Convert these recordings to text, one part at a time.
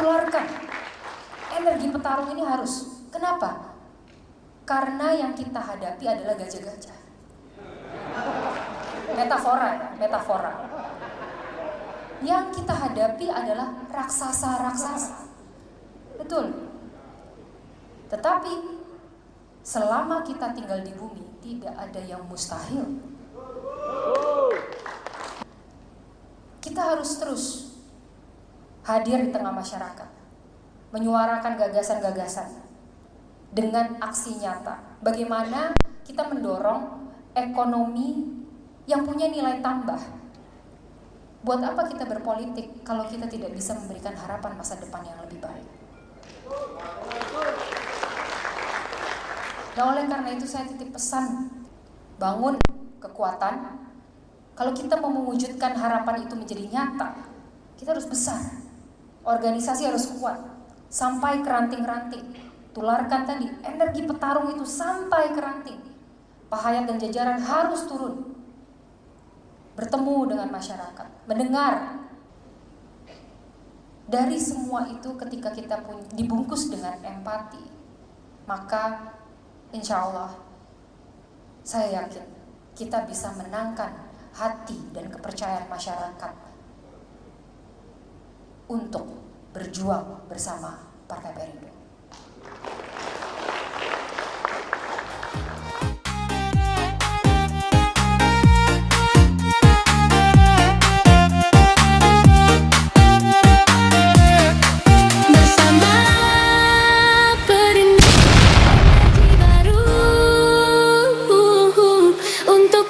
tularkan. Energi petarung ini harus. Kenapa? Karena yang kita hadapi adalah gajah-gajah. Metafora ya, metafora. Yang kita hadapi adalah raksasa-raksasa. Betul. Tetapi selama kita tinggal di bumi, tidak ada yang mustahil. Kita harus terus hadir di tengah masyarakat, menyuarakan gagasan-gagasan dengan aksi nyata. Bagaimana kita mendorong ekonomi yang punya nilai tambah. Buat apa kita berpolitik kalau kita tidak bisa memberikan harapan masa depan yang lebih baik? Nah, oleh karena itu saya titip pesan, bangun kekuatan. Kalau kita mau mewujudkan harapan itu menjadi nyata, kita harus besar. Organisasi harus kuat, sampai ke ranting-ranting. Tularkan tadi, energi petarung itu sampai ke ranting. Pak Hayat dan jajaran harus turun, bertemu dengan masyarakat, mendengar. Dari semua itu ketika kita dibungkus dengan empati, maka insya Allah saya yakin kita bisa menangkan hati dan kepercayaan masyarakat untuk berjuang bersama Partai Perindo.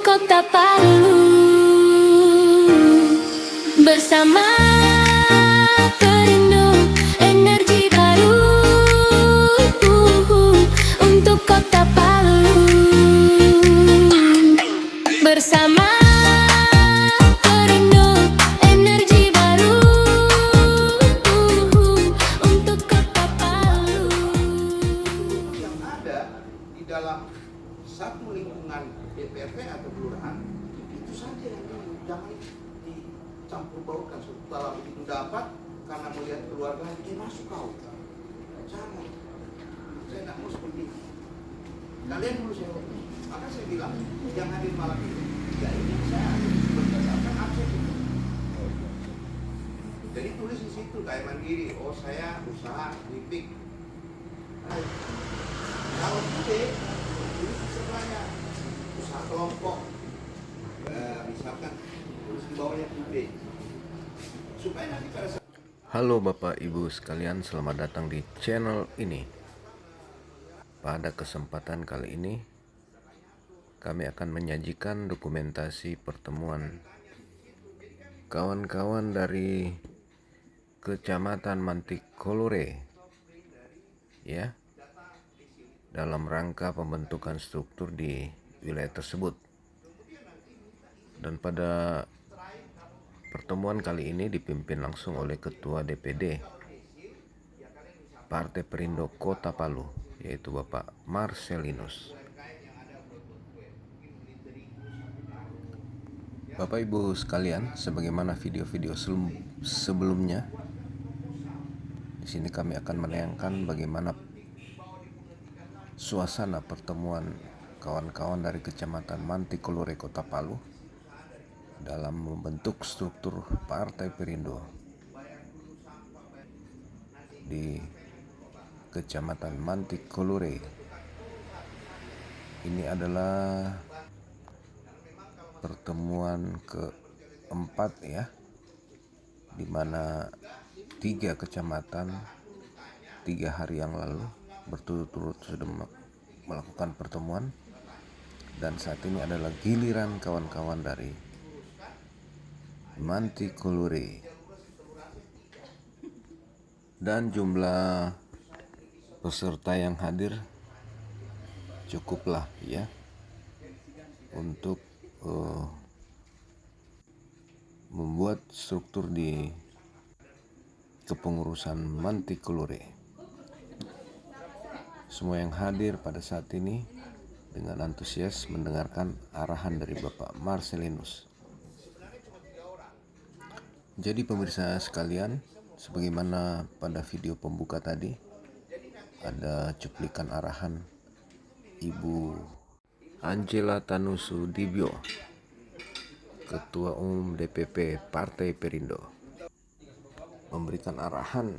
Kota Palu bersama Perindo, energi baru untuk Kota Palu. Bersama Perindo, energi baru untuk Kota Palu. Yang ada di dalam satu lingkungan DPRD atau kelurahan itu saja yang jangan dicampur baurkan. Setelah begitu dapat karena melihat keluarga dia masuk kau, jangan. Saya tidak mau seperti itu. Kalian dulu saya ngomong, maka saya bilang yang hadir malam ini ya ini saya berdasarkan akses itu. Jadi tulis di situ kayak mandiri. Oh saya usaha lipik. Kalau tidak tulis di sebelahnya usaha kelompok, misalkan tulis di bawahnya UB supaya nanti pada saat. Halo Bapak Ibu sekalian, selamat datang di channel ini. Pada kesempatan kali ini kami akan menyajikan dokumentasi pertemuan kawan-kawan dari Kecamatan Mantikolore ya, dalam rangka pembentukan struktur di wilayah tersebut. Dan pada pertemuan kali ini dipimpin langsung oleh Ketua DPD Partai Perindo Kota Palu, yaitu Bapak Marcelinus. Bapak Ibu sekalian, sebagaimana video-video sebelumnya, di sini kami akan menayangkan bagaimana suasana pertemuan kawan-kawan dari Kecamatan Mantikolore Kota Palu dalam membentuk struktur Partai Perindo di Kecamatan Mantikolore. Ini adalah pertemuan keempat ya, di mana 3 kecamatan 3 hari yang lalu berturut-turut sudah melakukan pertemuan, dan saat ini adalah giliran kawan-kawan dari Mantikolore. Dan jumlah peserta yang hadir cukuplah ya untuk membuat struktur di kepengurusan Mantikolore. Semua yang hadir pada saat ini dengan antusias mendengarkan arahan dari Bapak Marcelinus. Jadi pemirsa sekalian, Sebagaimana pada video pembuka tadi, ada cuplikan arahan Ibu Angela Tanusudibio, Ketua Umum DPP Partai Perindo, memberikan arahan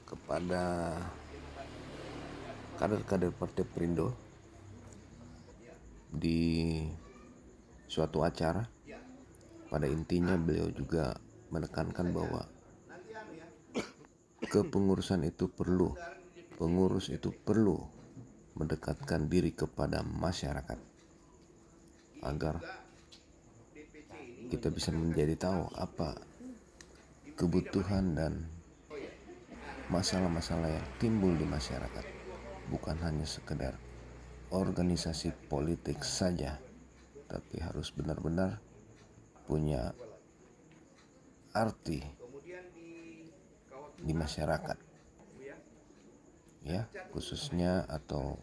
kepada kader-kader Partai Perindo di suatu acara. Pada intinya beliau juga menekankan bahwa kepengurusan itu perlu, pengurus itu perlu mendekatkan diri kepada masyarakat agar kita bisa menjadi tahu apa kebutuhan dan masalah-masalah yang timbul di masyarakat, bukan hanya sekedar organisasi politik saja, tapi harus benar-benar punya arti di masyarakat, ya, khususnya atau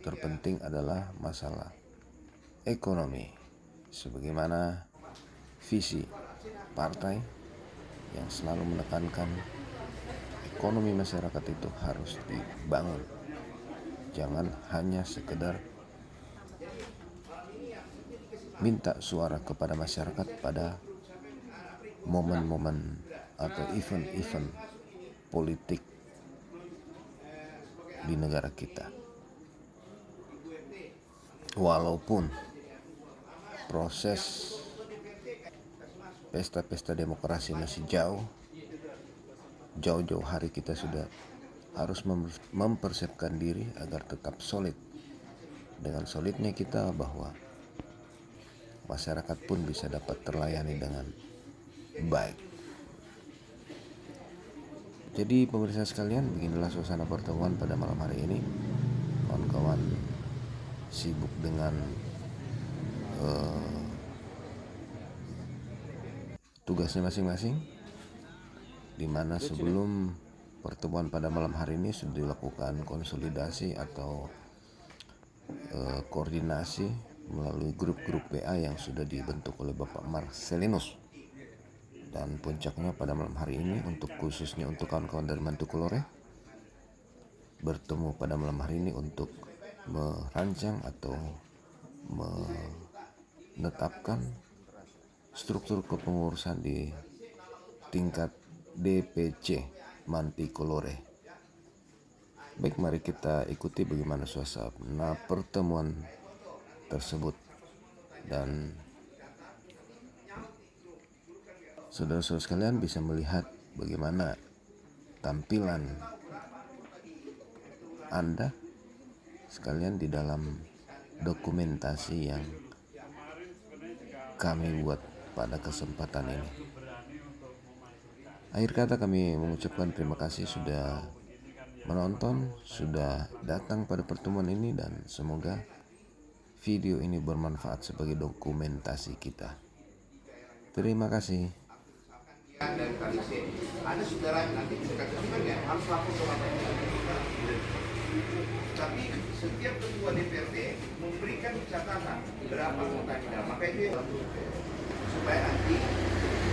terpenting adalah masalah ekonomi, sebagaimana visi partai yang selalu menekankan ekonomi masyarakat itu harus dibangun, jangan hanya sekedar minta suara kepada masyarakat pada momen-momen atau event-event politik di negara kita. Walaupun proses pesta-pesta demokrasi masih jauh-jauh hari kita sudah harus mempersiapkan diri agar tetap solid. Dengan solidnya kita bahwa masyarakat pun bisa dapat terlayani dengan baik. Jadi pemirsa sekalian, beginilah suasana pertemuan pada malam hari ini. Kawan-kawan sibuk dengan tugasnya masing-masing, di mana sebelum pertemuan pada malam hari ini sudah dilakukan konsolidasi atau koordinasi melalui grup-grup WA yang sudah dibentuk oleh Bapak Marcelinus. Dan puncaknya pada malam hari ini khususnya untuk kawan-kawan dari Mantukulore bertemu pada malam hari ini untuk merancang atau menetapkan struktur kepengurusan di tingkat DPC Mantikolore. Baik, mari kita ikuti bagaimana suasana pertemuan tersebut. Dan saudara-saudara sekalian bisa melihat bagaimana tampilan Anda sekalian di dalam dokumentasi yang kami buat pada kesempatan ini. Akhir kata kami mengucapkan terima kasih sudah menonton, sudah datang pada pertemuan ini, dan semoga video ini bermanfaat sebagai dokumentasi kita. Terima kasih. Dari Kalise, ada saudara nanti bisa katakan ya harus lapor ke Bapak. Tapi setiap ketua DPRD memberikan catatan berapa anggotanya, maka itu supaya nanti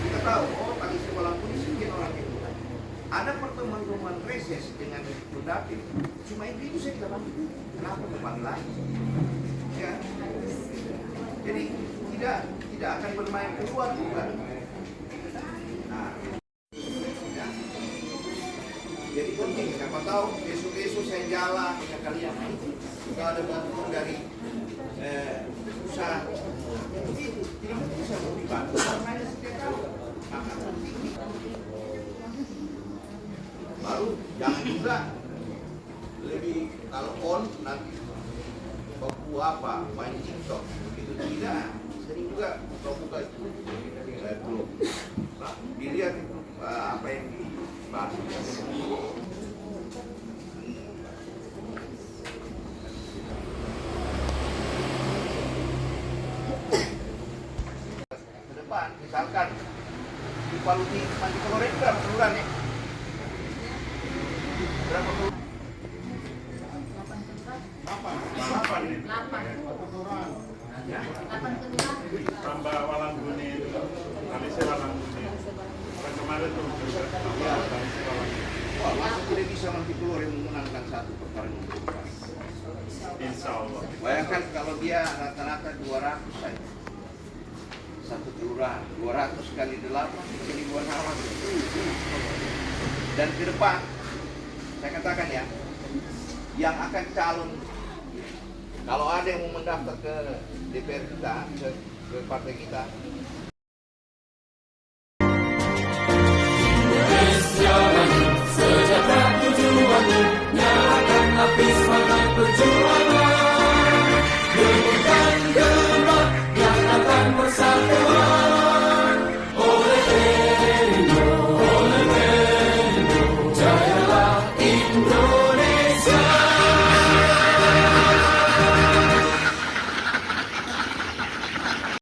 kita tahu, oh Kalise walaupun sekian orang itu ada pertemuan-pertemuan reses dengan Dapil, cuma itu saya tidak paham kenapa kembali lagi, ya. Jadi tidak akan bermain keluar bukan. Jadi penting, siapa tahu besok-besok saya jalan dengan kalian, kalau ada bantuan dari usaha, itu tidak bisa dibantu karena setiap tahun. Maka penting, baru jangan juga lebih kalau on nanti buku apa main TikTok begitu, tidak. Sering juga buka itu dilihat apa yang dibahas. Ke depan misalkan di Paluti Mantikolore berapa kelurahan ya? Berapa kelurahan? 8 tambah Walangbuni itu, Kalise Walangbuni. kemarin tuh Ya. Wah, masa tidak bisa nanti keluar yang memenangkan satu perkara nomor 4. insya Allah. Bayangkan kalau dia rata-rata 200 saja. Satu kelurahan, 200 kali 8 ribuan halaman. Dan ke depan, saya katakan ya, yang akan calon, kalau ada yang mau mendaftar ke DPR kita, ke partai kita,